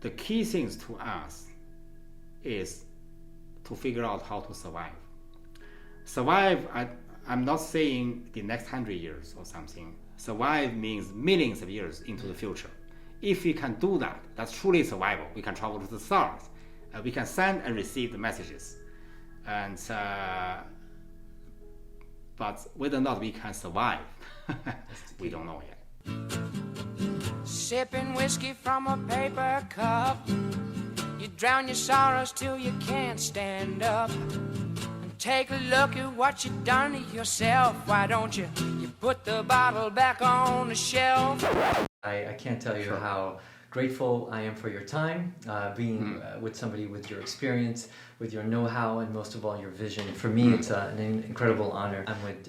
the key things to us is to figure out how to survive. Survive, I'm not saying the next 100 years or something. Survive means millions of years into the future. If we can do that, that's truly survival. We can travel to the stars. We can send and receive the messages. And but whether or not we can survive, we don't know yet. Sipping whiskey from a paper cup, you drown your sorrows till you can't stand up. And take a look at what you've done to yourself. Why don't you put the bottle back on the shelf? I can't tell you how grateful I am for your time, being with somebody with your experience, with your know-how, and most of all your vision. For me, it's an incredible honor. I'm with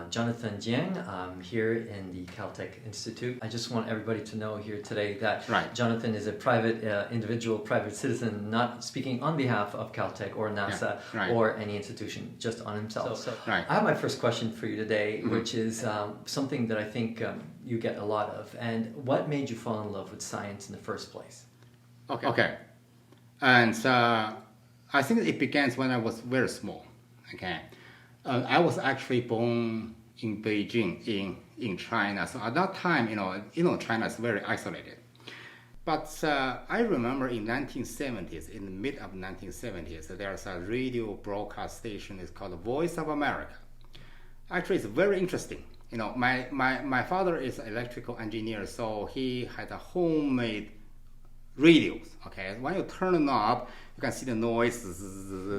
Jonathan Jiang here in the Caltech Institute. I just want everybody to know here today that Jonathan is a private individual, private citizen, not speaking on behalf of Caltech or NASA or any institution, just on himself. So I have my first question for you today, which is something that I think you get a lot of. And what made you fall in love with science in the first place? Okay. And I think it began when I was very small. Okay, I was actually born in Beijing, in China. So at that time, China is very isolated. But I remember in 1970s, in the mid of 1970s, there's a radio broadcast station. It's called Voice of America. Actually, it's very interesting. My father is an electrical engineer, so he had a homemade radios. Okay, when you turn the knob, you can see the noise.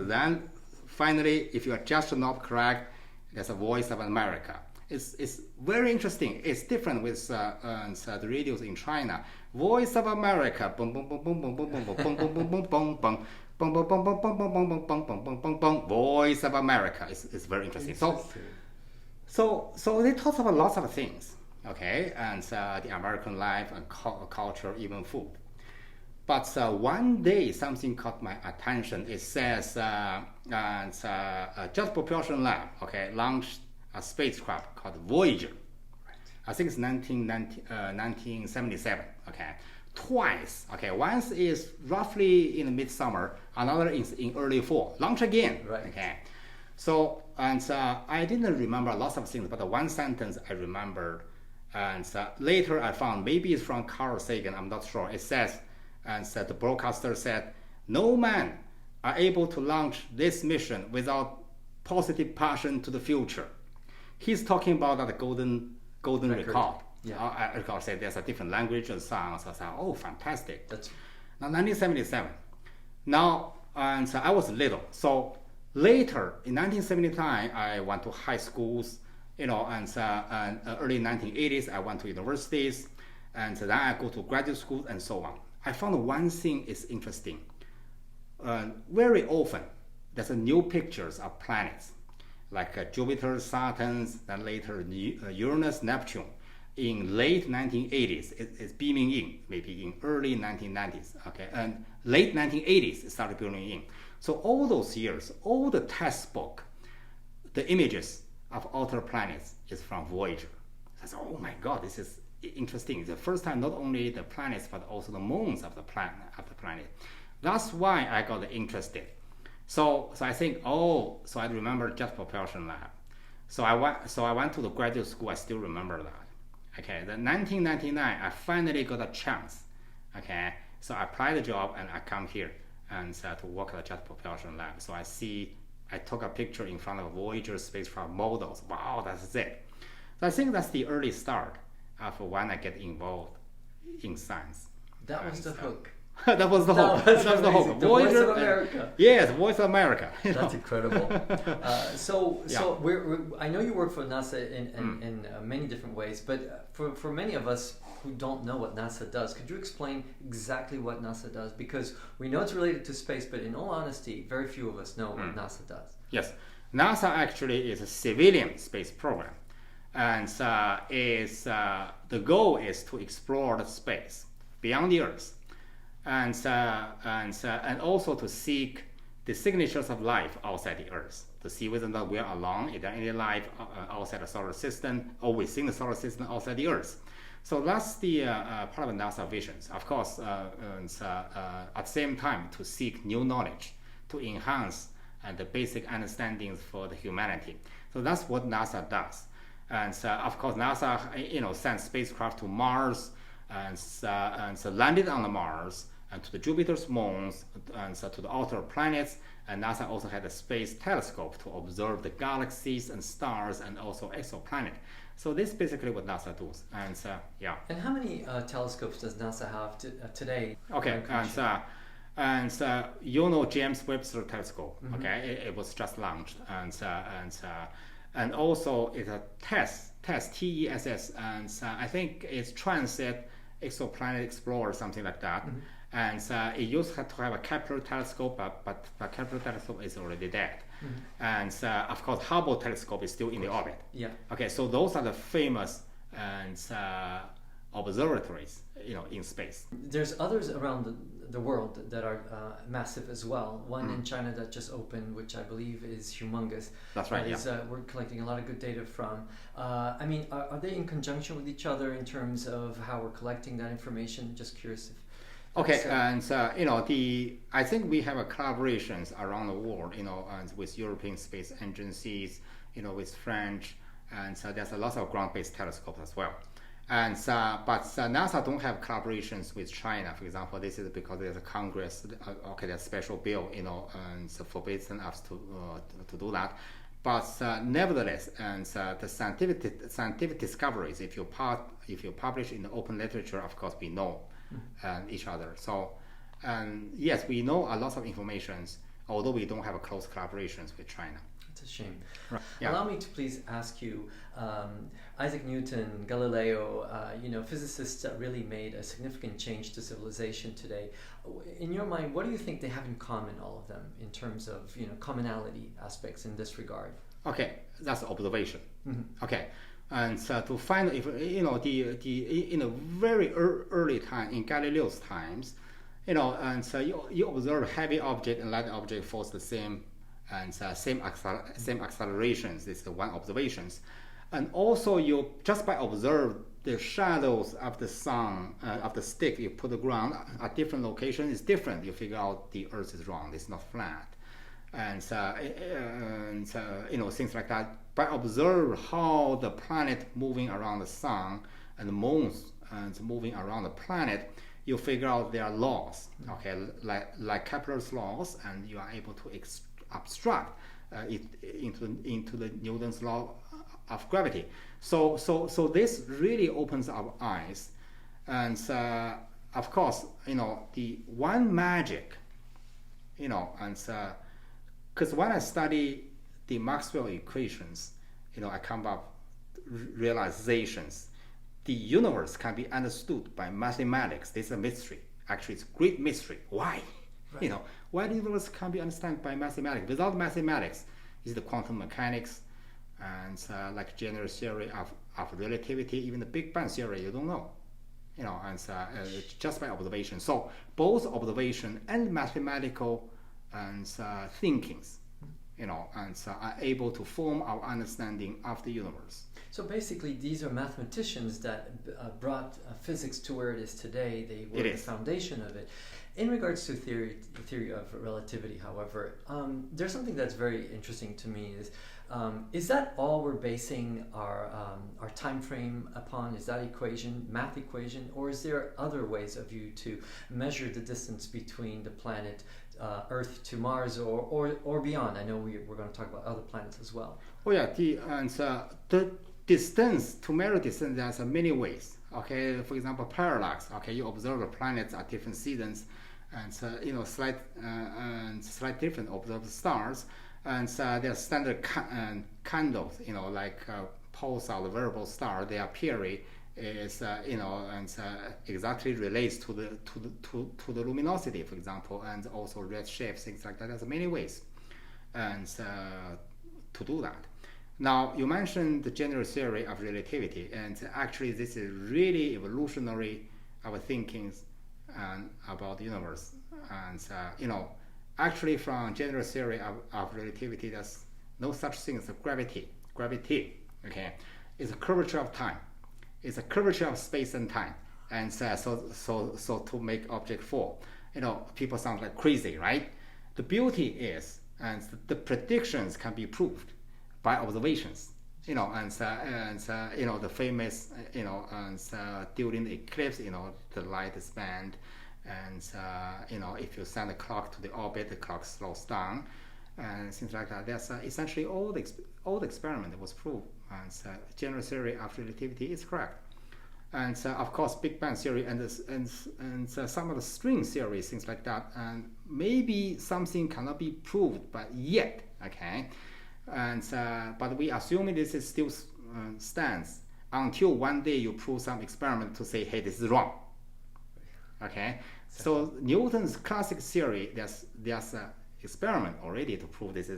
Then finally, if you adjust the knob correct, there's a Voice of America. It's very interesting. It's different with the radios in China. Voice of America, boom boom boom boom boom boom boom boom boom boom boom boom boom. Boom, boom, boom, boom, boom, boom, boom, boom, boom, boom, boom, boom. Voice of America. It's very interesting. So they talk about lots of things, okay, and the American life and culture, even food. But one day something caught my attention. It says Jet Propulsion Lab, okay, launched a spacecraft called Voyager. I think it's 1977, okay. Twice, okay. Once is roughly in the midsummer, another is in early fall. Launch again, okay. So, I didn't remember lots of things, but the one sentence I remembered, and later I found, maybe it's from Carl Sagan, I'm not sure. It says, the broadcaster said, no man are able to launch this mission without positive passion to the future. He's talking about that golden record. I recall said there's a different language and sounds. I said, oh, fantastic. That's now 1977. Now, and I was little. So later in 1979, I went to high schools, and early 1980s, I went to universities, and then I go to graduate schools and so on. I found one thing is interesting. Very often, there's a new pictures of planets, like Jupiter, Saturn, then later Uranus, Neptune. In late 1980s, it's beaming in, maybe in early 1990s, okay, and late 1980s, it started beaming in. So all those years, all the test book, the images of outer planets is from Voyager. I said, oh my God, this is interesting. It's the first time not only the planets, but also the moons of the planet. That's why I got interested. So I think, so I remember Jet Propulsion Lab. So I went to the graduate school. I still remember that. Okay, then 1999, I finally got a chance. Okay, so I applied the job and I come here and to work at the Jet Propulsion Lab. So I took a picture in front of Voyager spacecraft models. Wow, that's it. So I think that's the early start of when I get involved in science. That was the hook. That was the hook. That was the hook. The Voice of America. Yes, Voice of America. That's incredible. So I know you work for NASA in many different ways, but for many of us who don't know what NASA does, could you explain exactly what NASA does? Because we know it's related to space, but in all honesty, very few of us know what NASA does. Yes, NASA actually is a civilian space program, and the goal is to explore the space beyond the Earth. And also to seek the signatures of life outside the Earth, to see whether or not we are alone, is there any life outside the solar system, or within the solar system outside the Earth. So that's the part of NASA visions. Of course, at the same time, to seek new knowledge, to enhance the basic understandings for the humanity. So that's what NASA does. And of course, NASA, sent spacecraft to Mars and landed on the Mars and to the Jupiter's moons and to the outer planets. And NASA also had a space telescope to observe the galaxies and stars and also exoplanets. So this is basically what NASA does. And yeah. And how many telescopes does NASA have today? Okay, and James Webb Space Telescope. Mm-hmm. Okay, it was just launched, and also it's a TESS, TESS, and I think it's Transit Exoplanet Explorer, something like that. Mm-hmm. And it used to have a Kepler telescope, but the Kepler telescope is already dead. Mm-hmm. And of course, Hubble telescope is still in the orbit. Yeah. Okay, so those are the famous and observatories, in space. There's others around the world that are massive as well. One in China that just opened, which I believe is humongous. That's right. We're collecting a lot of good data from. Are they in conjunction with each other in terms of how we're collecting that information? Just curious if. Okay, and I think we have collaborations around the world, and with European space agencies, with French, and there's a lot of ground-based telescopes as well. And but NASA don't have collaborations with China. For example, this is because there's a Congress, there's a special bill, and forbids us to do that. But nevertheless, and the scientific discoveries, if you publish in the open literature, of course we know each other. So, yes, we know a lot of information, although we don't have a close collaborations with China. It's a shame. Right. Yeah. Allow me to please ask you, Isaac Newton, Galileo, physicists that really made a significant change to civilization today. In your mind, what do you think they have in common, all of them, in terms of commonality aspects in this regard? Okay, that's observation. Mm-hmm. Okay. And to find if in a very early time in Galileo's times, you observe heavy object and light object force the same and same accelerations. This is the one observations, and also you just by observe the shadows of the sun of the stick you put the ground at different locations is different. You figure out the Earth is round, it's not flat, and things like that. By observe how the planet moving around the sun and the moons and moving around the planet, you figure out their laws. Okay, like Kepler's laws, and you are able to abstract it into the Newton's law of gravity. So this really opens our eyes, and of course, the one magic, and because when I study the Maxwell equations, I come up realizations. The universe can be understood by mathematics. This is a mystery. Actually, it's a great mystery. Why? Right. Why the universe can be understood by mathematics? Without mathematics, is the quantum mechanics and like general theory of relativity, even the Big Bang theory, you don't know. Just by observation. So both observation and mathematical and thinkings, are able to form our understanding of the universe. So basically, these are mathematicians that brought physics to where it is today. They were the foundation of it. In regards to the theory of relativity, however, there's something that's very interesting to me. Is that all we're basing our time frame upon? Is that math equation, or is there other ways of you to measure the distance between the planet Earth to Mars or beyond? I know we're going to talk about other planets as well. Oh yeah, the distance, to measure distance, there's many ways. Okay, for example, parallax. Okay, you observe the planets at different seasons, and slight different observed stars, and there's standard candles. Like pulsar, the variable star, their period is exactly relates to the luminosity, for example, and also redshift, things like that. There's many ways, and to do that. Now, you mentioned the general theory of relativity, and actually this is really evolutionary, our thinking about the universe. And, actually from general theory of relativity, there's no such thing as gravity. Okay, it's a curvature of time. It's a curvature of space and time. And so to make object fall, people sound like crazy, right? The beauty is, and the predictions can be proved by observations. The famous, during the eclipse, the light is bent, and if you send a clock to the orbit, the clock slows down, and things like that. That's essentially all the experiment was proved, and general theory of relativity is correct. And of course, Big Bang theory and some of the string theories, things like that, and maybe something cannot be proved, but yet, okay. And but we assuming this is still stands until one day you prove some experiment to say, hey, this is wrong. Okay. So Newton's classic theory, there's an experiment already to prove this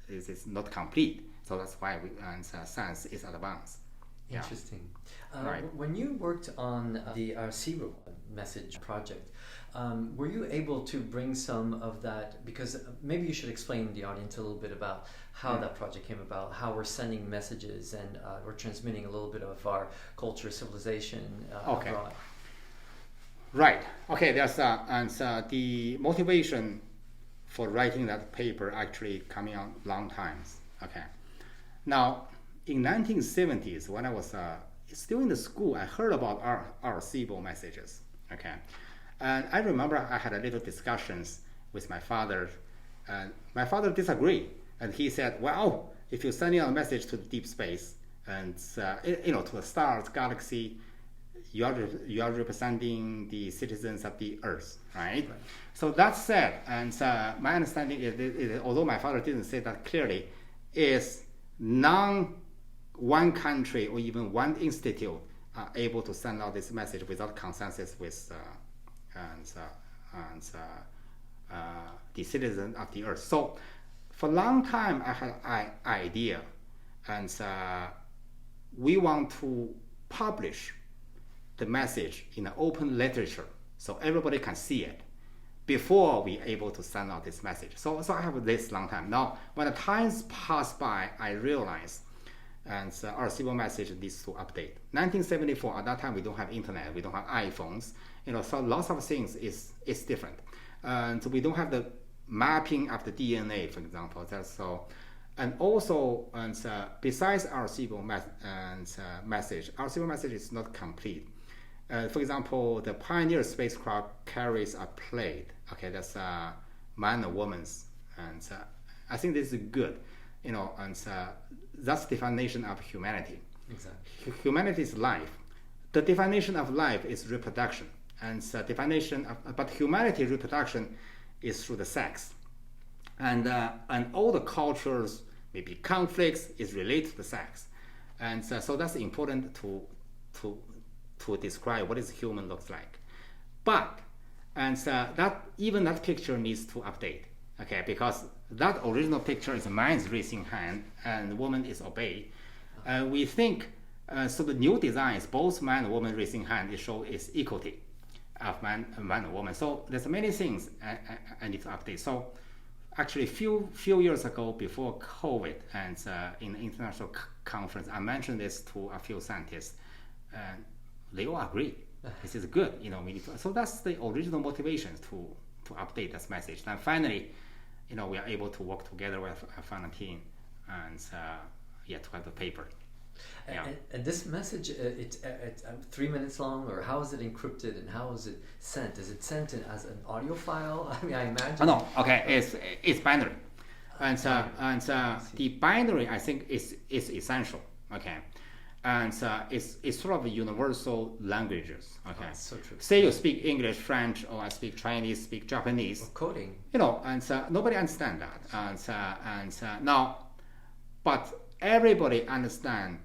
is not complete. So that's why science is advanced. Interesting. Right. When you worked on the Arecibo message project, were you able to bring some of that? Because maybe you should explain to the audience a little bit about how that project came about, how we're sending messages and we're transmitting a little bit of our culture, civilization abroad. Right. Okay. There's the motivation for writing that paper actually coming out long times. Okay. Now, in 1970s, when I was still in the school, I heard about our Arecibo messages. Okay. And I remember I had a little discussions with my father, and my father disagreed, and he said, "Well, if you're sending out a message to the deep space and to the stars, galaxy, you are representing the citizens of the Earth, right?" So that said, and my understanding is, although my father didn't say that clearly, is one country or even one institute are able to send out this message without consensus with the citizens of the Earth. So for a long time, I had an idea, and we want to publish the message in an open literature so everybody can see it before we're able to send out this message. So I have this long time. Now, when the times pass by, I realized and our Arecibo message needs to update. 1974, at that time we don't have internet, we don't have iPhones, so lots of things is different. And we don't have the mapping of the DNA, for example. And also, besides our Arecibo message, our Arecibo message is not complete. For example, the Pioneer spacecraft carries a plate. Okay, that's a man and woman's, and I think this is good. That's the definition of humanity. Exactly. Humanity is life. The definition of life is reproduction, and but humanity reproduction is through the sex, and all the cultures, maybe conflicts, is related to the sex, and so that's important to describe what is human looks like. But that picture needs to update. Okay, because that original picture is a man's raising hand and the woman is obeyed. We think, so the new designs, both man and woman raising hand, is equality of man and woman. So there's many things I need to update. So actually few years ago, before COVID, and in the international conference, I mentioned this to a few scientists, and they all agree. This is good, we need to, so that's the original motivation to update this message. And finally, we are able to work together with a final team and to have the paper. Yeah. And this message, it's 3 minutes long, or how is it encrypted and how is it sent? Is it sent as an audio file? I mean, I imagine. Oh, no, okay, it's binary, and the binary I think is essential. Okay. And it's sort of universal languages. Okay, that's so true. Say you speak English, French, or I speak Chinese, speak Japanese. Or coding. And nobody understands that. And now, but everybody understand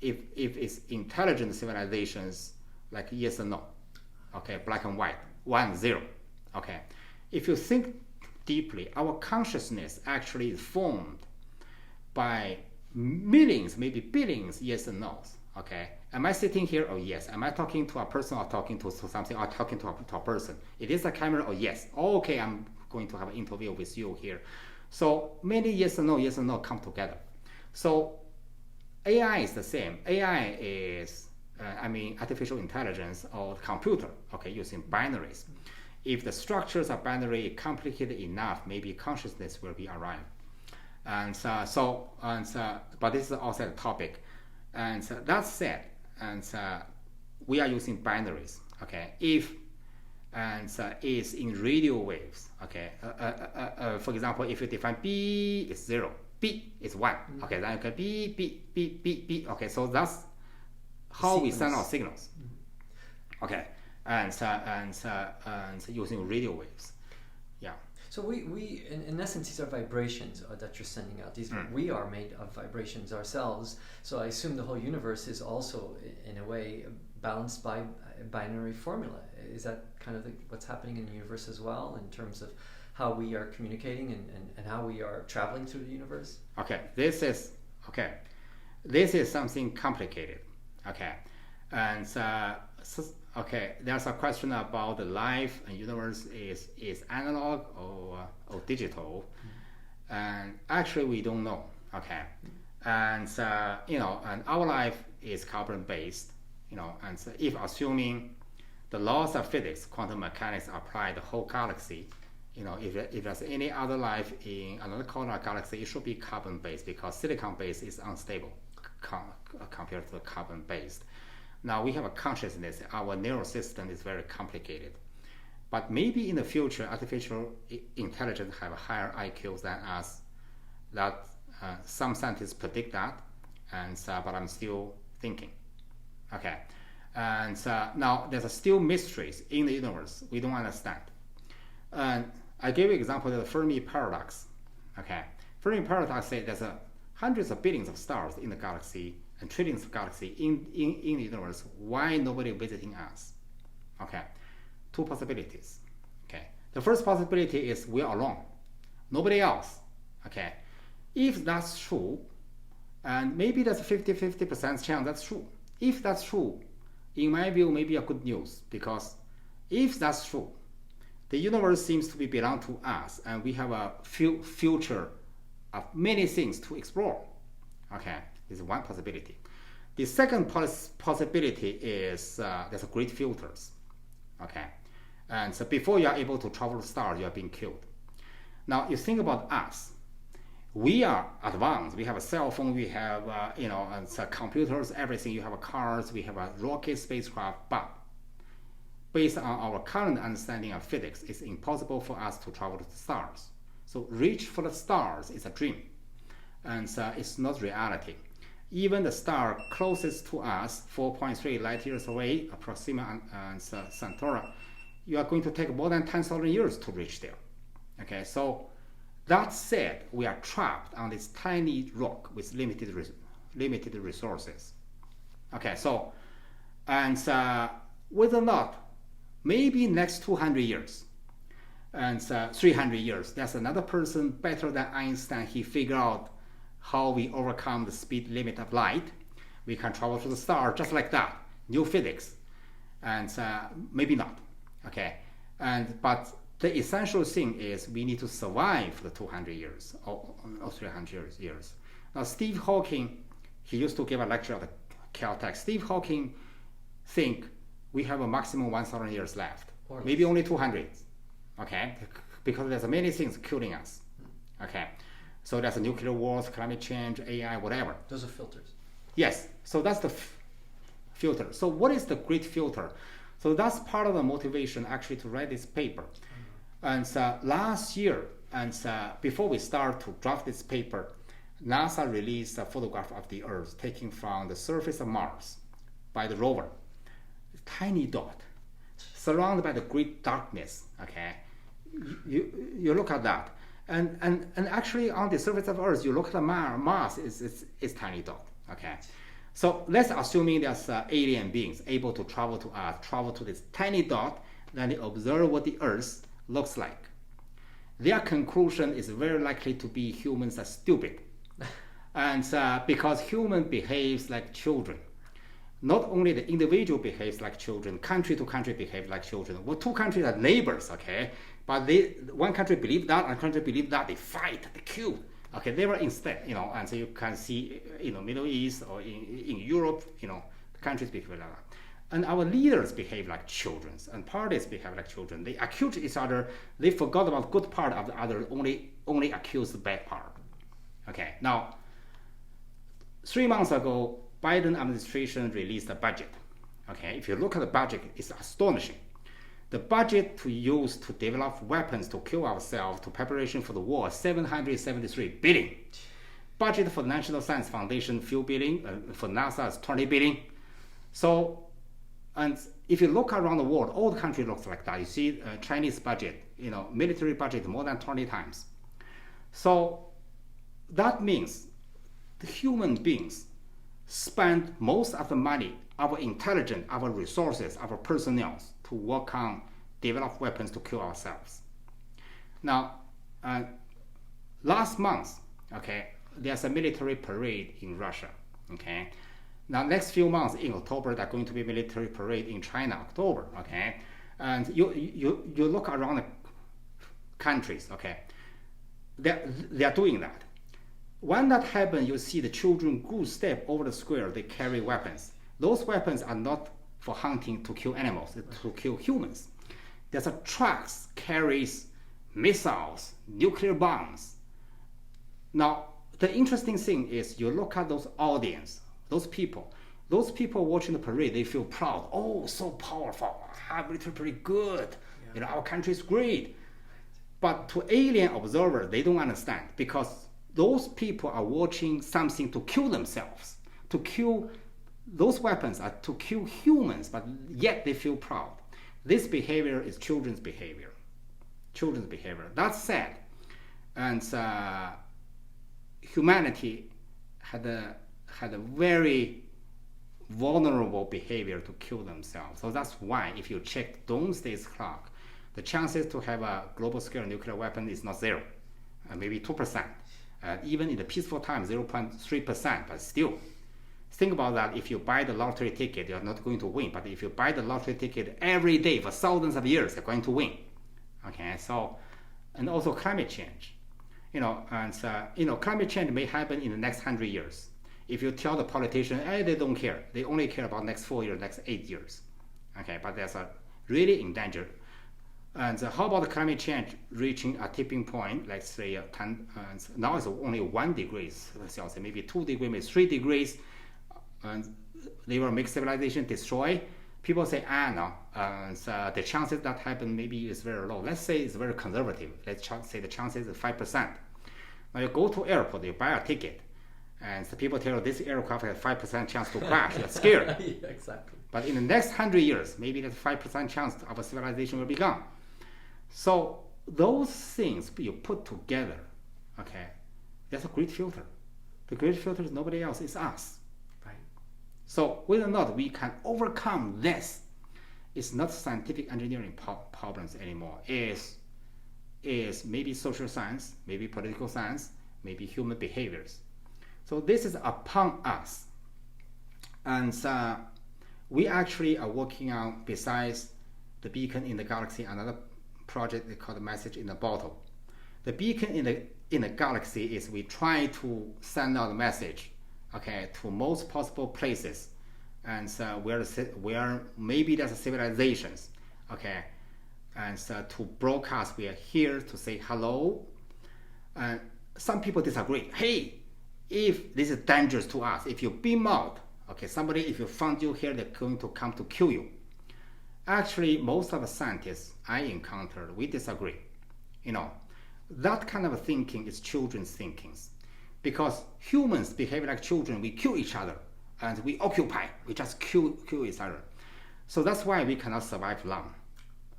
if it's intelligent civilizations, like yes or no. Okay, black and white, 1, 0. Okay, if you think deeply, our consciousness actually is formed by millions, maybe billions, yes and no's. Okay, am I sitting here? Oh yes. Am I talking to a person or talking to something or talking to a person? It is a camera. Oh yes. Okay, I'm going to have an interview with you here. So many yes and no come together. So AI is the same. AI is artificial intelligence or computer, okay, using binaries. If the structures are binary complicated enough, maybe consciousness will be arrived. But this is also a topic. And that said, we are using binaries, okay? If is in radio waves, okay? For example, if you define B is 0, B is 1, okay? Then you can B, okay? So that's how we send our signals, okay? And using radio waves, yeah. So we in essence, these are vibrations that you're sending out. We are made of vibrations ourselves. So I assume the whole universe is also, in a way, balanced by a binary formula. Is that kind of what's happening in the universe as well, in terms of how we are communicating and how we are traveling through the universe? Okay, this is something complicated. Okay, and there's a question about the life and universe is analog or digital, and actually we don't know. Okay, and and our life is carbon based. And so if assuming the laws of physics, quantum mechanics apply the whole galaxy, if there's any other life in another corner of the galaxy, it should be carbon based, because silicon based is unstable compared to the carbon based. Now we have a consciousness. Our neural system is very complicated, but maybe in the future, artificial intelligence have a higher IQ than us. That some scientists predict that, but I'm still thinking. Okay, and now there's still mysteries in the universe we don't understand. And I gave you an example of the Fermi paradox. Okay, Fermi paradox says there's hundreds of billions of stars in the galaxy and trillions of galaxies in the universe. Why nobody visiting us? Okay, two possibilities. Okay, the first possibility is we are alone, nobody else. Okay, if that's true, and maybe there's a 50% chance that's true. If that's true, in my view, maybe a good news, because if that's true, the universe seems to belong to us, and we have a future of many things to explore. Okay, this is one possibility. The second possibility is there's great filters. Okay, and so before you are able to travel to stars, you are being killed. Now you think about us. We are advanced. We have a cell phone. We have computers, everything. You have cars. We have a rocket, spacecraft. But based on our current understanding of physics, it's impossible for us to travel to the stars. So reach for the stars is a dream, and it's not reality. Even the star closest to us, 4.3 light years away, Proxima and Centauri, you are going to take more than 10,000 years to reach there. Okay, so that said, we are trapped on this tiny rock with limited resources. Okay, so, and whether or not, maybe next 200 years and 300 years, there's another person better than Einstein. He figured out how we overcome the speed limit of light. We can travel to the star just like that, new physics, and maybe not. Okay, but the essential thing is we need to survive for the 200 years or 300 years. Now, Steve Hawking, he used to give a lecture at Caltech. Steve Hawking think we have a maximum 1,000 years left, maybe only 200. Okay, because there's many things killing us. Okay, so there's a nuclear wars, climate change, AI, whatever. Those are filters. Yes, so that's the filter. So what is the great filter? So that's part of the motivation actually to write this paper. And last year, and before we start to draft this paper, NASA released a photograph of the Earth taken from the surface of Mars by the rover. Tiny dot, surrounded by the great darkness. Okay, you look at that, and actually on the surface of Earth, you look at Mars, it's tiny dot. Okay, so let's assuming there's alien beings able to travel to Earth, travel to this tiny dot, then they observe what the Earth looks like. Their conclusion is very likely to be humans are stupid, and because human behaves like children. Not only the individual behaves like children, country to country behave like children. Well, two countries are neighbors, okay? But one country believe that, and country believe that, they fight, they kill. Okay, they were instead, and so you can see, Middle East or in Europe, countries behave like that. And our leaders behave like children, and parties behave like children. They accuse each other. They forgot about good part of the other, only accuse the bad part. Okay, now, 3 months ago, Biden administration released a budget. Okay, if you look at the budget, it's astonishing. The budget to use to develop weapons to kill ourselves to preparation for the war, $773 billion. Budget for the National Science Foundation, few billion. For NASA, is $20 billion. So, and if you look around the world, all the countries look like that. You see Chinese budget, military budget more than 20 times. So that means the human beings spend most of the money, our intelligence, our resources, our personnel to work on develop weapons to kill ourselves. Now, last month, okay, there's a military parade in Russia. Okay, now next few months in October, there's going to be a military parade in China, October. Okay, and you look around the countries. Okay, they're doing that. When that happens, you see the children go step over the square. They carry weapons. Those weapons are not for hunting to kill animals, to kill humans. There's a trucks carries missiles, nuclear bombs. Now, the interesting thing is you look at those audience, those people watching the parade, they feel proud. Oh, so powerful. Our military pretty good. Yeah. Our country is great. But to alien observers, they don't understand because those people are watching something to kill themselves, to kill. Those weapons are to kill humans, but yet they feel proud. This behavior is children's behavior. Children's behavior. That's sad. And humanity had a very vulnerable behavior to kill themselves. So that's why if you check Doomsday's clock, the chances to have a global scale nuclear weapon is not zero, maybe 2%. Even in the peaceful time, 0.3%, but still. Think about that. If you buy the lottery ticket, you're not going to win. But if you buy the lottery ticket every day for thousands of years, you're going to win. Okay, so, and also climate change. Climate change may happen in the next 100 years. If you tell the politician, they don't care. They only care about next 4 years, next 8 years. Okay, but there's a really in danger. And how about the climate change reaching a tipping point, let's say now it's only 1 degree Celsius, maybe 2 degrees, maybe 3 degrees, and they will make civilization destroy. People say, no, so the chances that happen maybe is very low. Let's say it's very conservative. Let's say the chances is 5%. Now you go to airport, you buy a ticket, and the people tell you this aircraft has 5% chance to crash. You're scared. Yeah, exactly. But in the next 100 years, maybe there's 5% chance of a civilization will be gone. So those things you put together, okay, that's a great filter. The great filter is nobody else, it's us. Right. So whether or not we can overcome this, it's not scientific engineering problems anymore. It's maybe social science, maybe political science, maybe human behaviors. So this is upon us. And we actually are working on, besides the beacon in the galaxy, another project they call the message in the bottle. The beacon in the galaxy is we try to send out a message, okay, to most possible places, and where maybe there's civilizations, okay, and to broadcast we are here to say hello. And some people disagree. Hey, if this is dangerous to us, if you beam out, okay, somebody, if you found you here, they're going to come to kill you. Actually, most of the scientists I encountered, we disagree. That kind of thinking is children's thinking. Because humans behave like children, we kill each other, and we occupy, we just kill each other. So that's why we cannot survive long.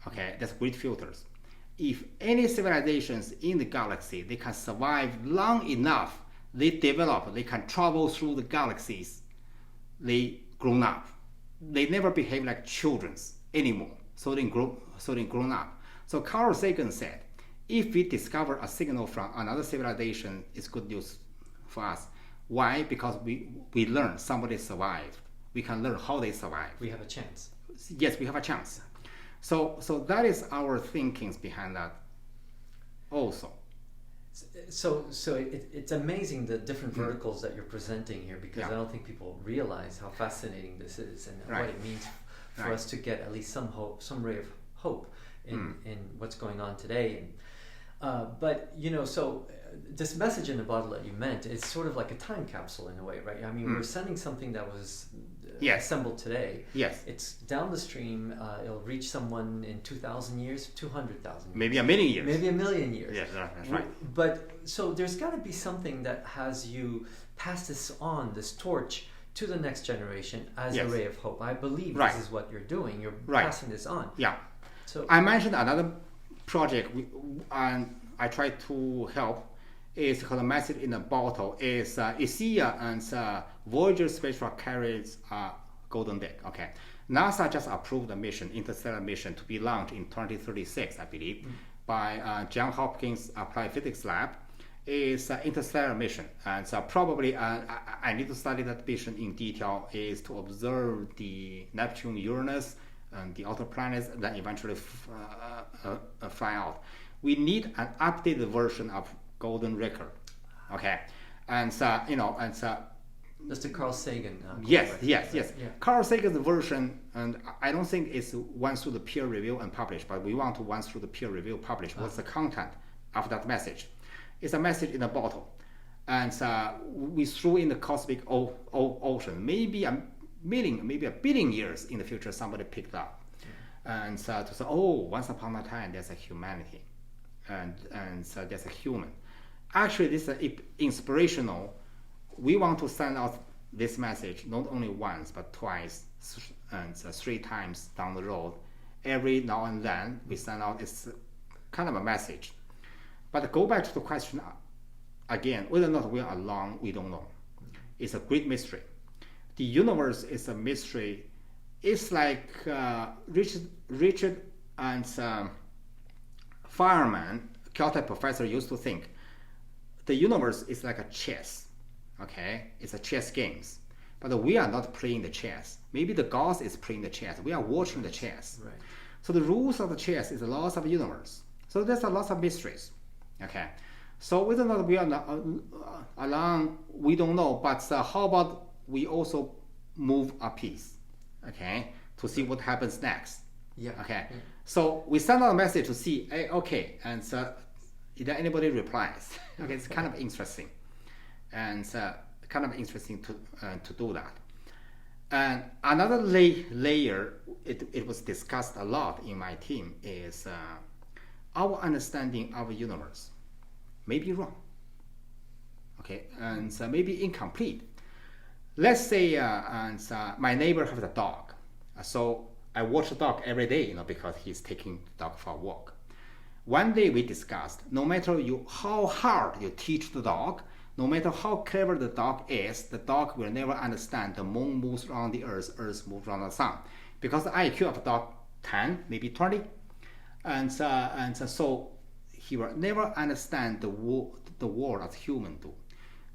Okay, that's great filters. If any civilizations in the galaxy, they can survive long enough, they develop, they can travel through the galaxies, they grown up. They never behave like children anymore. So they grown up. So Carl Sagan said, if we discover a signal from another civilization, it's good news for us. Why? Because we learn somebody survived. We can learn how they survived. We have a chance. Yes, we have a chance. So that is our thinkings behind that also. So it's amazing the different verticals that you're presenting here, because I don't think people realize how fascinating this is and what it means for us to get at least some hope, some ray of hope in what's going on today. But so this message in the bottle that you meant is sort of like a time capsule in a way, right? I mean, we're sending something that was assembled today. Yes. It's down the stream. It'll reach someone in 2,000 years, 200,000 years. Maybe a million years. Maybe a million years. Yes, that's right. But so there's got to be something that has you pass this on, this torch, to the next generation as a ray of hope. I believe this is what you're doing. You're passing this on. Yeah. So I mentioned another project and I try to help. It's called a message in a bottle. It's ESEA and Voyager spacecraft carries golden disk. Okay, NASA just approved the mission, Interstellar mission, to be launched in 2036, I believe, by Johns Hopkins Applied Physics Lab. It's an interstellar mission, and so probably I need to study that mission in detail. Is to observe the Neptune, Uranus, and the outer planets, then eventually fly out. We need an updated version of golden record, okay, and that's the Carl Sagan. Yes. Yeah. Carl Sagan's version, and I don't think it's went through the peer review and published, but we want to went through the peer review published. What's the content of that message? It's a message in a bottle, and we threw in the cosmic ocean. Maybe a million, maybe a billion years in the future, somebody picked up, and to say, once upon a time there's a humanity, and so there's a human. Actually, this is inspirational. We want to send out this message not only once but twice and 3 times down the road. Every now and then we send out this kind of a message. But go back to the question again, whether or not we are alone, we don't know. It's a great mystery. The universe is a mystery. It's like Richard and Fireman, Caltech professor, used to think the universe is like a chess. Okay, it's a chess games, but we are not playing the chess. Maybe the gods is playing the chess. We are watching the chess. Right. So the rules of the chess is the laws of the universe. So there's a lot of mysteries. Okay, so whether or not we are not, alone, we don't know. But how about we also move a piece, okay, to see what happens next. Yeah. Okay. Yeah. So we send out a message to see, hey, okay, and if anybody replies, okay, it's kind of interesting. And kind of interesting to do that. And another layer, it was discussed a lot in my team, is our understanding of the universe may be wrong, okay, and maybe incomplete. Let's say my neighbor has a dog, so I watch the dog every day, because he's taking the dog for a walk. One day we discussed, no matter how hard you teach the dog, no matter how clever the dog is, the dog will never understand the moon moves around the earth, earth moves around the sun. Because the IQ of a dog 10, maybe 20, and so he will never understand the world as humans do.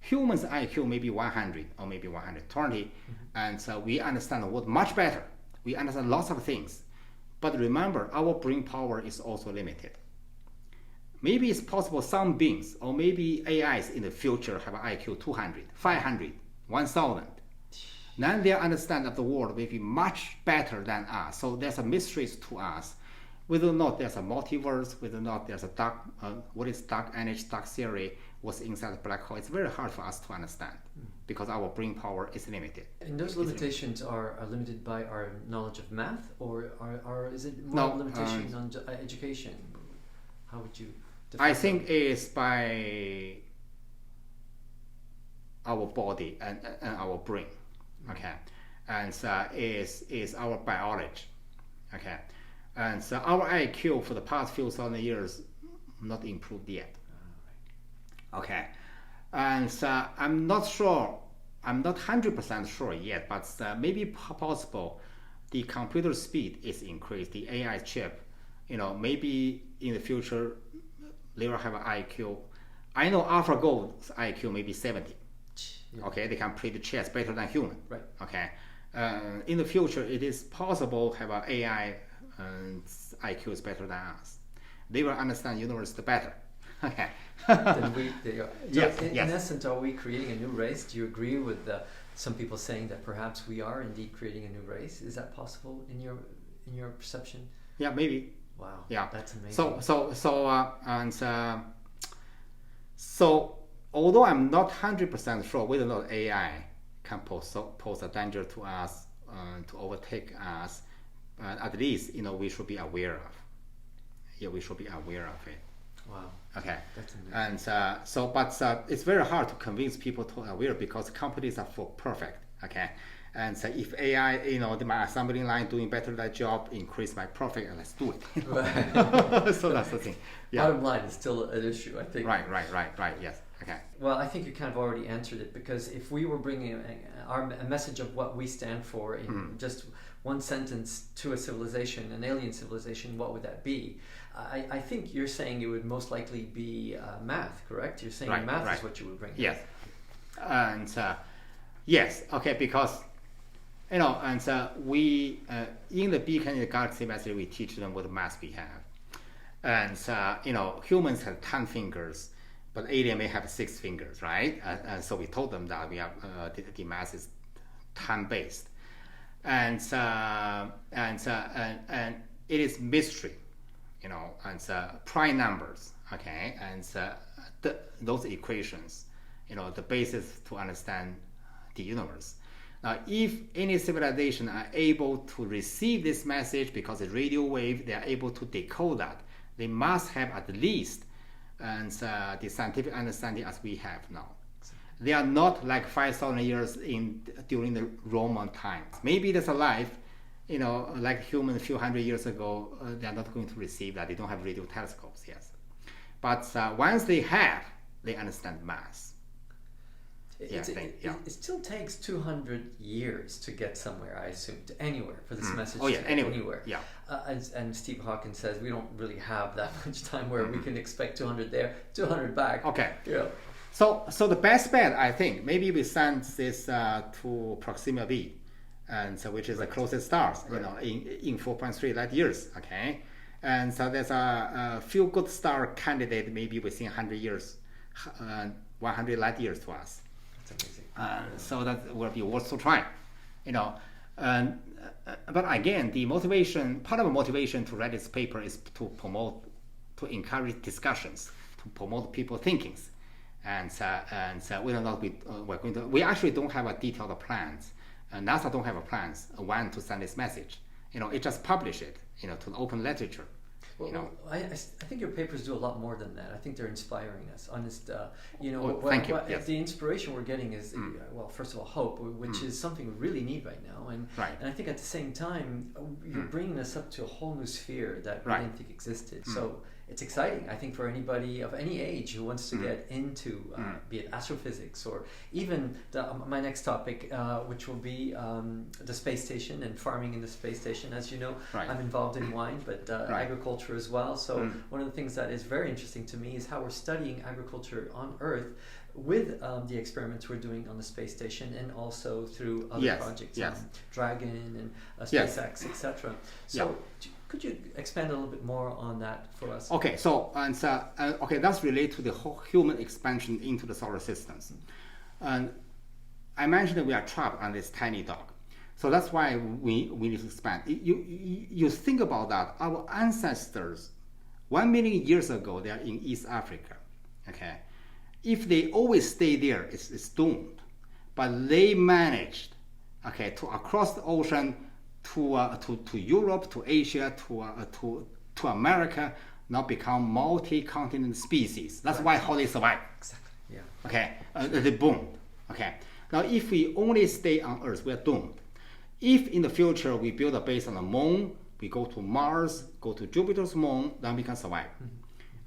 Humans' IQ maybe 100 or maybe 120, and so we understand the world much better. We understand lots of things. But remember, our brain power is also limited. Maybe it's possible some beings or maybe AIs in the future have an IQ 200, 500, 1,000. Then their understanding of the world may be much better than us. So there's a mystery to us. Whether or not there's a multiverse, whether or not there's a what is dark energy, dark theory, what's inside the black hole, it's very hard for us to understand because our brain power is limited. And those limitations are limited by our knowledge of math, or is it more limitations on education? How would you define I think it's by our body and our brain, okay, and is our biology, okay, and so our IQ for the past few thousand years not improved yet, okay, and so I'm not sure, I'm not 100% sure yet, but maybe possible the computer speed is increased, the AI chip, maybe in the future they will have an IQ. I know AlphaGo's IQ maybe 70. Yeah. Okay, they can play the chess better than human. Right. Okay. In the future, it is possible to have an AI IQ is better than us. They will understand the universe better. Okay. Then there you go. So Yes, in yes. essence, are we creating a new race? Do you agree with some people saying that perhaps we are indeed creating a new race? Is that possible in your perception? Yeah, maybe. Wow. Yeah. That's amazing. So although I'm not 100% sure whether or not AI can pose a danger to us, to overtake us, at least we should be aware of. Yeah, we should be aware of it. Wow. Okay. That's amazing. And but it's very hard to convince people to aware because companies are for perfect. Okay. And so if AI, my assembly line doing better that job, increase my profit, and let's do it. Right. So that's the thing. Yeah. Bottom line is still an issue, I think. Right. Yes. Okay. Well, I think you kind of already answered it, because if we were bringing a message of what we stand for in just one sentence to a civilization, an alien civilization, what would that be? I think you're saying it would most likely be math, correct? You're saying math is what you would bring. Yes. And yes, okay, because we in the Beacon in the Galaxy message, we teach them what mass we have. And humans have 10 fingers, but alien may have 6 fingers, right? And so we told them that we have the mass is 10 based, and it is mystery, and prime numbers, okay, and those equations, the basis to understand the universe. Now, if any civilization are able to receive this message because it's radio wave, they are able to decode that. They must have at least the scientific understanding as we have now. They are not like 5,000 years during the Roman times. Maybe there's a life, like human a few hundred years ago. They are not going to receive that. They don't have radio telescopes, yes. But once they have, they understand mass. It still takes 200 years to get somewhere, I assume, to anywhere, for this message to get anywhere. Yeah. And Steve Hawkins says we don't really have that much time where we can expect 200 there, 200 back. Okay. Yeah. So the best bet, I think, maybe we send this to Proxima b, and which is the closest stars, in 4.3 light years. Okay. And so there's a few good star candidate maybe within 100 years, 100 light years to us. Amazing. So that will be worth to try, but again, part of the motivation to write this paper is to encourage discussions, to promote people thinkings, and whether or not we actually don't have a detailed plans. NASA don't have a plans when to send this message. It just publish it, to the open literature. Well, I think your papers do a lot more than that. I think they're inspiring us. Thank you. Yes. The inspiration we're getting is, well, first of all, hope, which is something we really need right now. And I think at the same time, you're bringing us up to a whole new sphere that we didn't think existed. So it's exciting, I think, for anybody of any age who wants to get into, be it astrophysics or even my next topic, which will be the space station and farming in the space station. As you know, I'm involved in wine, but agriculture as well. So one of the things that is very interesting to me is how we're studying agriculture on Earth with the experiments we're doing on the space station, and also through other projects, Dragon and SpaceX, etc. So could you expand a little bit more on that for us? Okay, so that's related to the whole human expansion into the solar systems. And I mentioned that we are trapped on this tiny dog. So that's why we need to expand. You think about that. Our ancestors, 1 million years ago, they are in East Africa. Okay, if they always stay there, it's doomed. But they managed, to across the ocean to Europe, to Asia, to America, now become multi-continent species. That's how they survive. Exactly. Yeah. Okay, they boomed. Okay. Now, if we only stay on Earth, we are doomed. If in the future we build a base on the moon, we go to Mars, go to Jupiter's moon, then we can survive.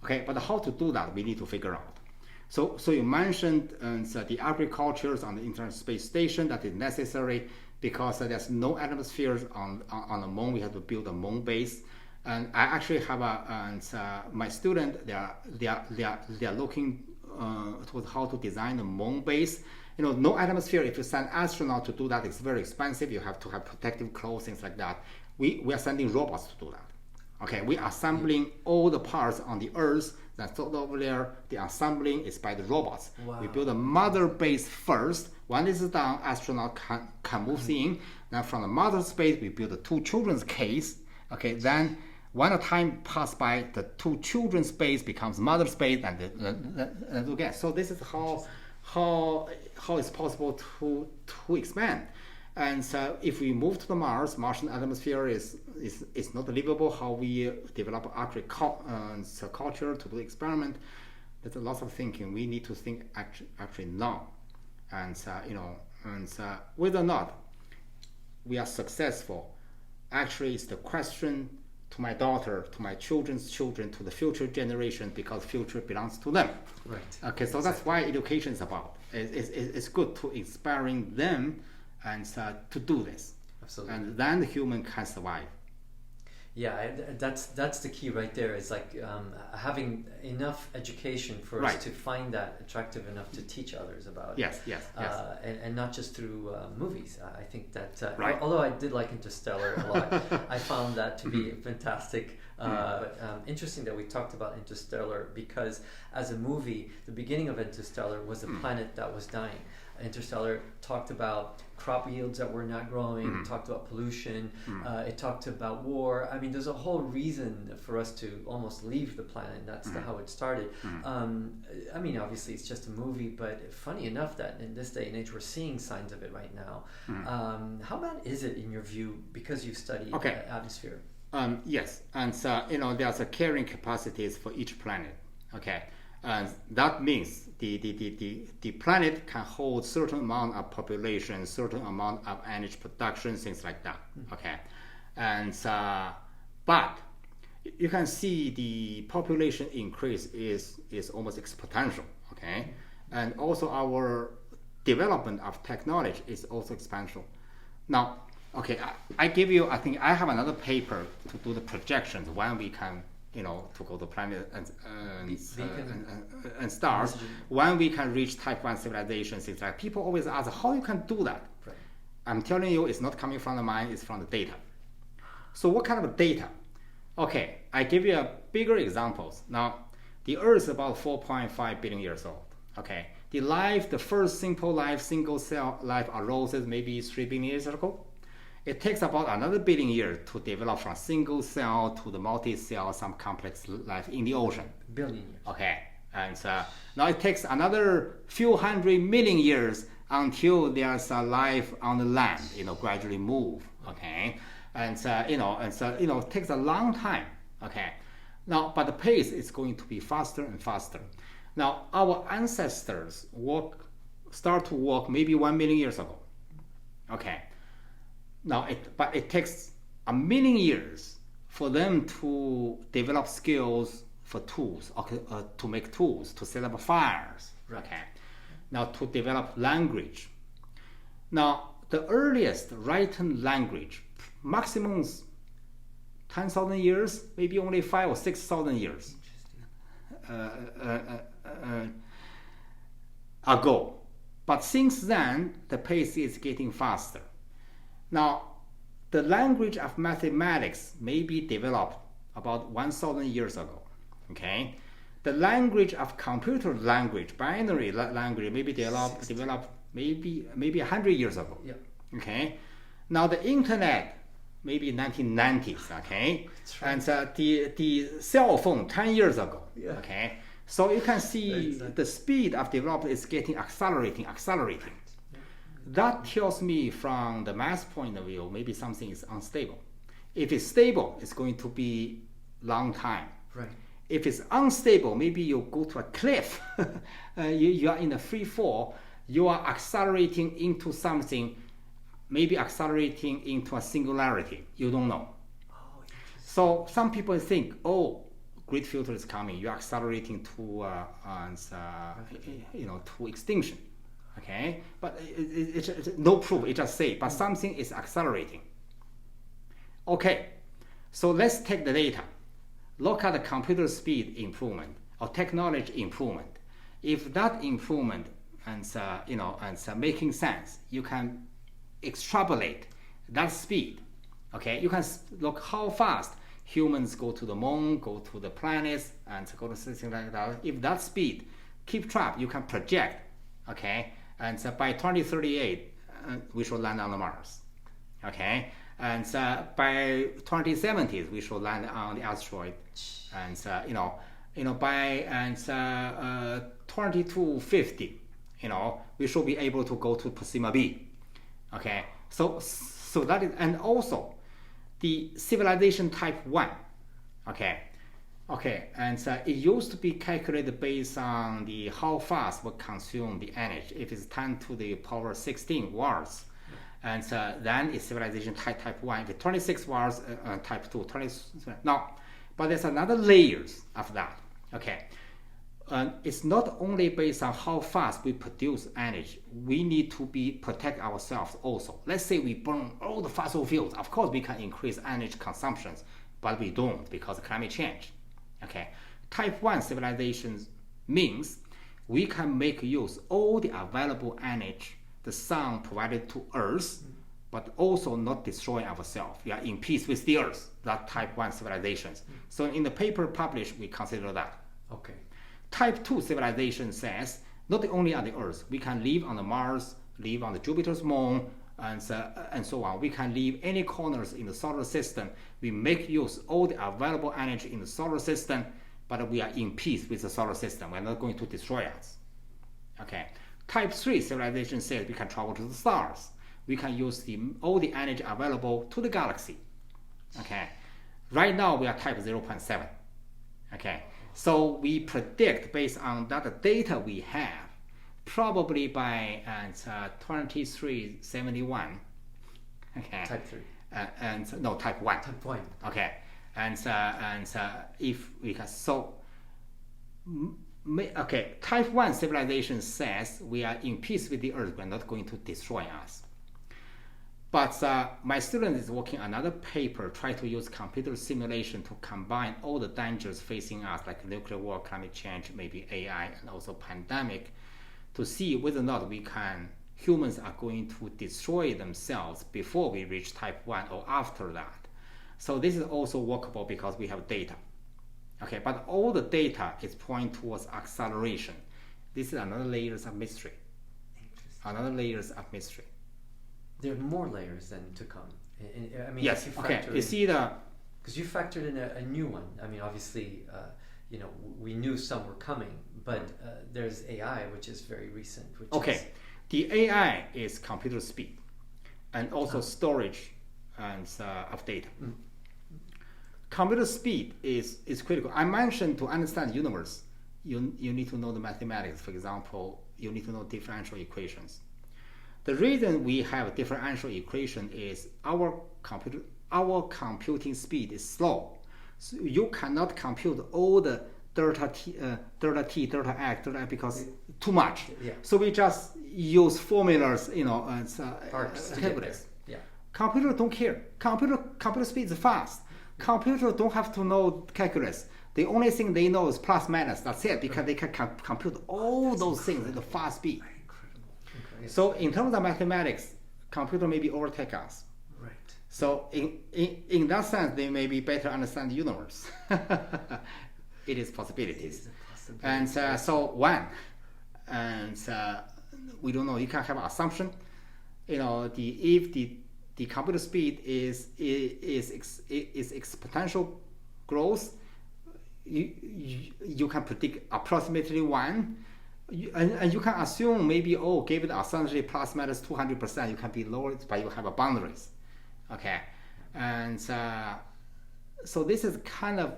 Okay, but how to do that, we need to figure out. So you mentioned the agricultures on the International Space Station, that is necessary because there's no atmosphere on the moon. We have to build a moon base. And I actually have my student, they are looking towards how to design a moon base. No atmosphere. If you send astronaut to do that, it's very expensive. You have to have protective clothes, things like that. We are sending robots to do that. Okay, we are assembling all the parts on the Earth. Then third over there, the assembling is by the robots. Wow. We build a mother base first. When this is done, astronaut can move in. Then from the mother space, we build the two children's case. Okay, then when the time passes by, the two children's space becomes mother space, and again. So this is how it's possible to expand. And so if we move to the Martian atmosphere is not livable. How we develop culture to do experiment. There's a lot of thinking. We need to think actually now, and whether or not we are successful, actually is the question to my daughter, to my children's children, to the future generation, because future belongs to them. Right. Okay, so that's why education is about. It's good to inspiring them and to do this. Absolutely. And then the human can survive. Yeah, that's the key right there. It's like having enough education for us to find that attractive enough to teach others about it. Yes. And not just through movies. I think that, Right. although I did like Interstellar a lot, I found that to be fantastic. But interesting that we talked about Interstellar, because as a movie, the beginning of Interstellar was a planet that was dying. Interstellar talked about crop yields that were not growing, talked about pollution, it talked about war. I mean, there's a whole reason for us to almost leave the planet. That's how it started. I mean, obviously it's just a movie, but funny enough that in this day and age we're seeing signs of it right now. How bad is it in your view, because you study atmosphere? Yes, and there's a carrying capacities for each planet. Okay, and that means the planet can hold certain amount of population, certain amount of energy production, things like that. Okay, and but you can see the population increase is almost exponential. Okay, and also our development of technology is also exponential. Now, okay, I give you. I think I have another paper to do the projections when we can, to go to planet and stars, when we can reach type 1 civilization, things like people always ask how you can do that. Right. I'm telling you, it's not coming from the mind, it's from the data. So what kind of data? Okay, I give you a bigger examples. Now, the Earth is about 4.5 billion years old. Okay, the first simple life, single cell life arose maybe 3 billion years ago. It takes about another billion years to develop from single cell to the multi-cell, some complex life in the ocean. Billion years. Okay, and now it takes another few 100 million years until there's a life on the land, gradually move. Okay, and it takes a long time. Okay, now but the pace is going to be faster and faster. Now our ancestors start to walk maybe 1 million years ago. Okay. Now, but it takes 1 million years for them to develop skills for tools, to make tools, to set up fires. Right. Okay. Now, to develop language. Now, the earliest written language, maximum 10,000 years, maybe only 5,000 or 6,000 years ago. But since then, the pace is getting faster. Now, the language of mathematics may be developed about 1,000 years ago. Okay, the language of computer language, binary language, maybe developed maybe 100 years ago. Yeah. Okay, now the internet maybe 1990s. Okay, right. And the cell phone 10 years ago. Yeah. Okay, so you can see the speed of development is getting accelerating. That tells me from the math point of view, maybe something is unstable. If it's stable, it's going to be long time. Right. If it's unstable, maybe you go to a cliff. You are in a free fall. You are accelerating into something, maybe accelerating into a singularity. You don't know. Oh, so some people think, great filter is coming. You're accelerating to extinction. Okay, but it's no proof. It just say, but something is accelerating. Okay, so let's take the data. Look at the computer speed improvement or technology improvement. If that improvement and making sense, you can extrapolate that speed. Okay, you can look how fast humans go to the moon, go to the planets, and go to something like that. If that speed keep track, you can project, okay? And by 2038, we should land on the Mars, okay? And by 2070, we should land on the asteroid, and by 2250, we should be able to go to Proxima B, okay? So that is, and also the civilization type 1, okay, and it used to be calculated based on the how fast we consume the energy. If it's 10 to the power 16 watts, and then it's civilization type 1. If it's 26 watts, type 2, 20. Now, but there's another layers of that, okay. It's not only based on how fast we produce energy. We need to protect ourselves also. Let's say we burn all the fossil fuels. Of course, we can increase energy consumptions, but we don't because of climate change. Okay, type 1 civilizations means we can make use all the available energy the sun provided to Earth, but also not destroy ourselves. We are in peace with the Earth. That type 1 civilizations. So in the paper published, we consider that. Okay. Type 2 civilization says not only on the Earth, we can live on the Mars, live on the Jupiter's moon, and so on. We can live any corners in the solar system. We make use all the available energy in the solar system, but we are in peace with the solar system. We're not going to destroy us. Okay. Type 3 civilization says we can travel to the stars. We can use all the energy available to the galaxy. Okay. Right now we are type 0.7. Okay. So we predict based on that data we have, probably by 2371. Okay. Type 3. No, type 1. Type 1. Okay. If we can okay, type 1 civilization says we are in peace with the Earth. We're not going to destroy us. But my student is working on another paper, try to use computer simulation to combine all the dangers facing us, like nuclear war, climate change, maybe AI, and also pandemic, to see whether or not humans are going to destroy themselves before we reach type 1 or after that. So this is also workable because we have data. Okay, but all the data is pointing towards acceleration. This is another layers of mystery. Another layers of mystery. There are more layers then to come. I mean, yes. Okay. You see because you factored in a new one. I mean, obviously, we knew some were coming, but there's AI, which is very recent. The AI is computer speed, and also storage of data. Mm. Computer speed is critical. I mentioned to understand the universe, you need to know the mathematics. For example, you need to know differential equations. The reason we have differential equation is our computing speed is slow. So you cannot compute all the delta t, delta x, delta because too much. Yeah. So we just use formulas, calculus. Yeah. Computer don't care. Computer speed is fast. Computer don't have to know calculus. The only thing they know is plus minus. That's it, because they can compute all those things at a fast speed. So in terms of mathematics, computer maybe overtake us. Right. So in that sense, they may be better understand the universe. It is possibilities. And so one, and we don't know. You can have an assumption. If the computer speed is exponential growth, you can predict approximately 1. And you can assume maybe, give it essentially plus minus 200%, you can be lower, but you have a boundaries. Okay. And so this is kind of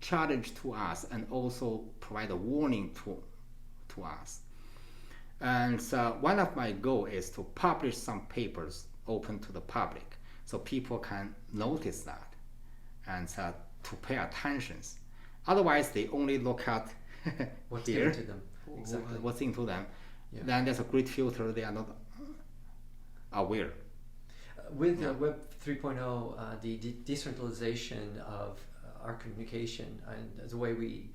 challenge to us and also provide a warning to us. And one of my goals is to publish some papers open to the public so people can notice that and to pay attention. Otherwise, they only look at what's here. into them. Exactly. What's into them. Yeah. Then there's a great filter. They are not aware. With Web 3.0, the decentralization of our communication and the way we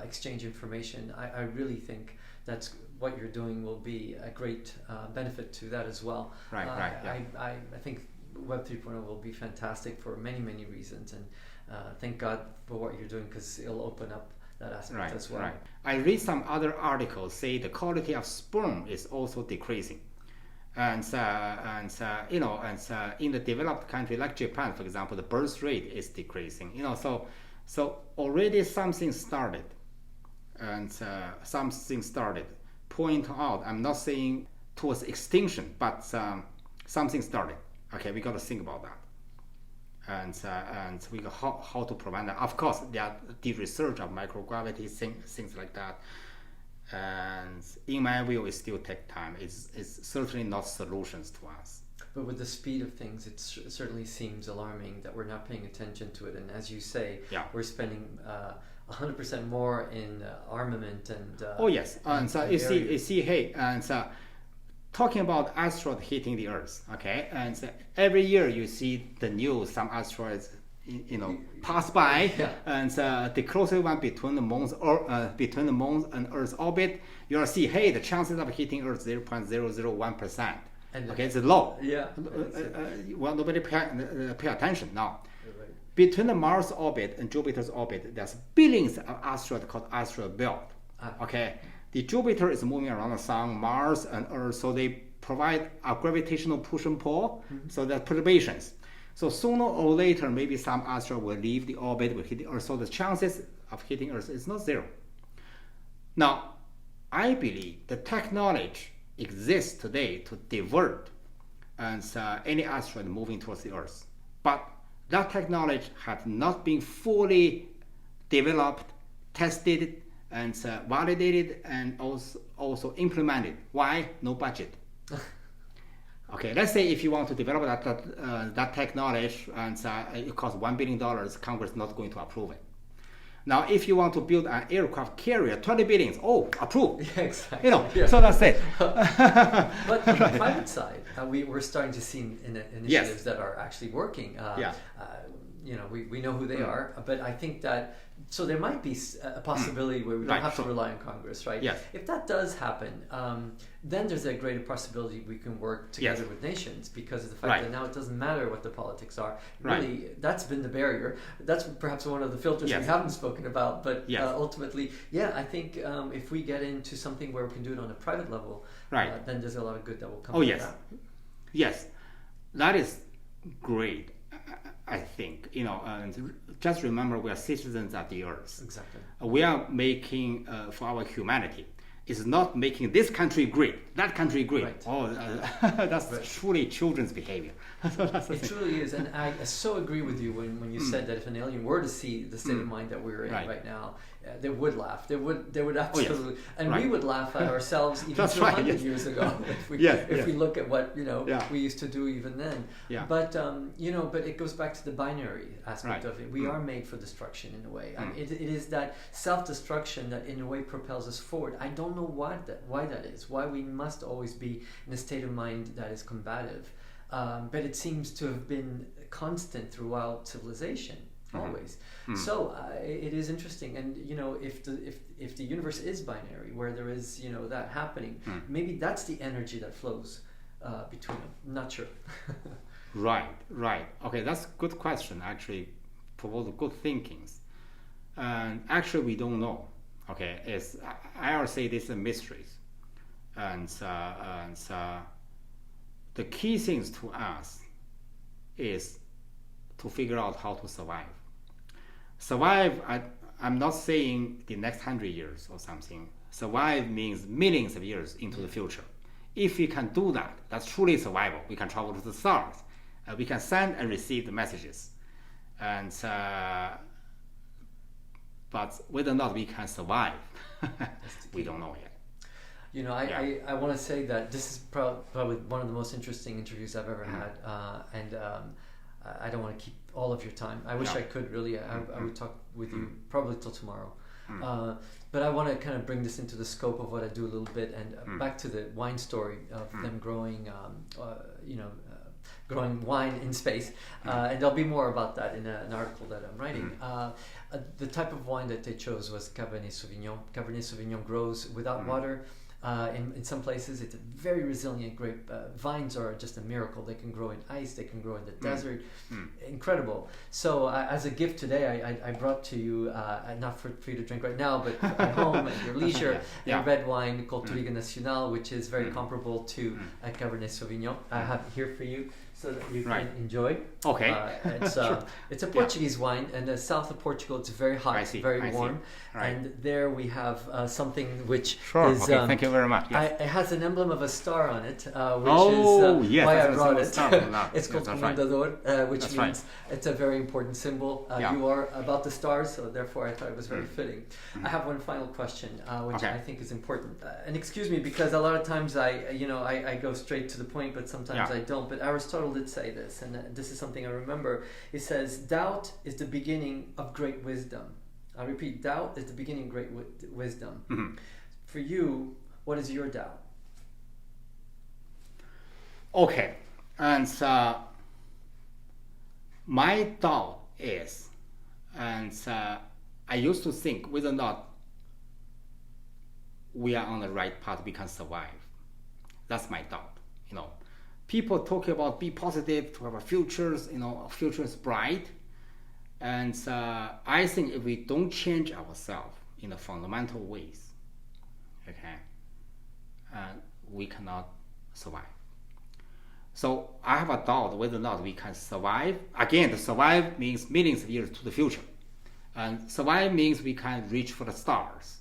exchange information, I really think that's what you're doing will be a great benefit to that as well. Right. Yeah. I think Web 3.0 will be fantastic for many, many reasons. And thank God for what you're doing, because it'll open up that aspect as well. Right. I read some other articles say the quality of sperm is also decreasing. In the developed country like Japan, for example, the birth rate is decreasing. So already something started, point out. I'm not saying towards extinction, but something started. Okay, we got to think about that, and we got how to prevent that. Of course, there are the research of microgravity things like that. And in my view, it still takes time. It's certainly not solutions to us. But with the speed of things, it certainly seems alarming that we're not paying attention to it. And as you say, we're spending 100% more in armament and. Oh yes, and so you see, hey, and so talking about asteroid hitting the Earth, okay, and so every year you see the news, some asteroids pass by, and the closest one between the moon and Earth's orbit, you'll see, hey, the chances of hitting Earth 0.001%. Okay, it's low. Well, nobody pay attention now. Right. Between the Mars orbit and Jupiter's orbit, there's billions of asteroids called asteroid belt. Okay, the Jupiter is moving around the Sun, Mars and Earth, so they provide a gravitational push and pull. So there are perturbations. So sooner or later, maybe some asteroid will leave the orbit, will hit the Earth. So the chances of hitting Earth is not zero. Now, I believe the technology exists today to divert any asteroid moving towards the Earth. But that technology has not been fully developed, tested, and validated, and also implemented. Why? No budget. Okay, let's say if you want to develop that technology and it costs $1 billion, Congress is not going to approve it. Now, if you want to build an aircraft carrier, 20 billion, approved. Yeah, exactly. So that's it. But on the private side, we're starting to see initiatives that are actually working. We know who they are, but I think that, so there might be a possibility where we don't have to rely on Congress, right? Yes. If that does happen, then there's a greater possibility we can work together with nations, because of the fact that now it doesn't matter what the politics are. Really, that's been the barrier. That's perhaps one of the filters we haven't spoken about, but ultimately, I think if we get into something where we can do it on a private level, then there's a lot of good that will come from that. Yes, that is great. I think, and just remember, we are citizens of the Earth. Exactly. We are making for our humanity. It's not making this country great, that country great. Right. That's truly children's behavior. It truly is, and I so agree with you when you said that if an alien were to see the state of mind that we're in right now, they would laugh. They would absolutely, and we would laugh at ourselves even 200 years ago if we look at what we used to do even then. But but it goes back to the binary aspect of it. We are made for destruction in a way. It is that self-destruction that in a way propels us forward. I don't know why that is. Why we must always be in a state of mind that is combative. But it seems to have been constant throughout civilization, always. So it is interesting, and if the universe is binary, where there is that happening, maybe that's the energy that flows between them. I'm not sure. Right. Okay, that's a good question. Actually, provoke good thinkings. And actually, we don't know. Okay, I would say this is mysteries, and the key things to us is to figure out how to survive. Survive, I'm not saying the next 100 years or something. Survive means millions of years into the future. If we can do that, that's truly survival. We can travel to the stars. We can send and receive the messages. And but whether or not we can survive, we don't know yet. I want to say that this is probably one of the most interesting interviews I've ever had, and I don't want to keep all of your time. I wish I could really. I would talk with you probably till tomorrow. But I want to kind of bring this into the scope of what I do a little bit, and back to the wine story of them growing, growing wine in space. And there'll be more about that in an article that I'm writing. The type of wine that they chose was Cabernet Sauvignon. Cabernet Sauvignon grows without water. In some places, it's a very resilient grape. Vines are just a miracle. They can grow in ice. They can grow in the desert. Incredible. So as a gift today, I brought to you, not for you to drink right now, but at home at your leisure, a red wine called Touriga Nacional, which is very comparable to a Cabernet Sauvignon. I have it here for you so that you can enjoy. Okay. It's a Portuguese wine, and the south of Portugal, it's very hot, very warm. Right. And there we have something which is... Thank you very much. Yes. It has an emblem of a star on it, which is why I brought it. It's Yes, called that's Comendador, which That's means it's a very important symbol. You are about the stars, so therefore I thought it was very fitting. I have one final question, which I think is important. And excuse me, because a lot of times I go straight to the point, but sometimes I don't. But Aristotle did say this, and this is something I remember. He says, doubt is the beginning of great wisdom. I repeat, doubt is the beginning of great wisdom. For you, what is your doubt? Okay, and my doubt is, and I used to think whether or not we are on the right path, we can survive. That's my doubt. People talk about be positive, to have a futures, future is bright. And I think if we don't change ourselves in the fundamental ways, we cannot survive. So I have a doubt whether or not we can survive. Again, to survive means millions of years to the future. And survive means we can reach for the stars.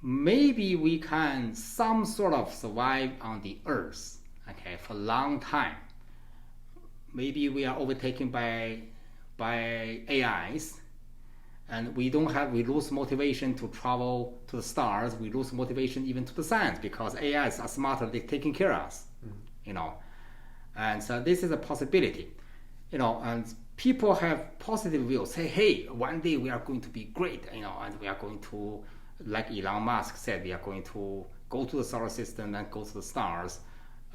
Maybe we can some sort of survive on the Earth, for a long time. Maybe we are overtaken by AIs, and we lose motivation to travel to the stars. We lose motivation even to the science because AIs are smarter. They're taking care of us, And so this is a possibility, And people have positive views. Say, hey, one day we are going to be great, and we are going to, like Elon Musk said, we are going to go to the solar system and go to the stars.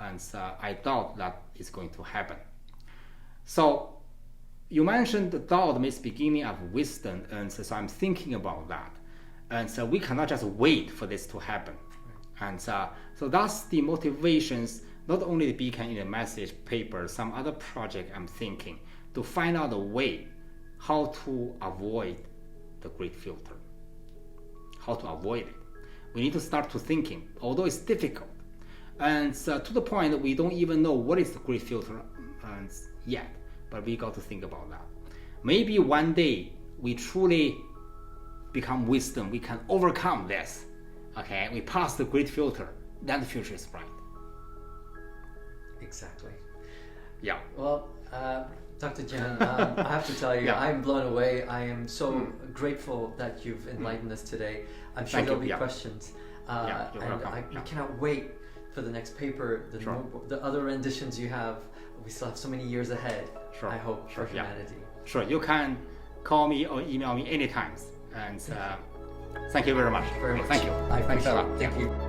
And so I doubt that is going to happen. So you mentioned the doubt means beginning of wisdom, and so I'm thinking about that. And so we cannot just wait for this to happen. And so that's the motivations, not only the beacon in a message paper, some other project I'm thinking, to find out a way how to avoid the great filter. How to avoid it. We need to start to thinking, although it's difficult. And to the point that we don't even know what is the great filter yet. But we got to think about that. Maybe one day we truly become wisdom. We can overcome this. We pass the great filter. Then the future is bright. Exactly. Yeah. Well, Dr. Jiang, I have to tell you, I'm blown away. I am so grateful that you've enlightened us today. I'm sure there'll be questions. And I cannot wait for the next paper, the other renditions you have. We still have so many years ahead, I hope, for humanity. Sure, you can call me or email me anytime. And thank you very much. Very much. Thank you. I appreciate it. Thank you.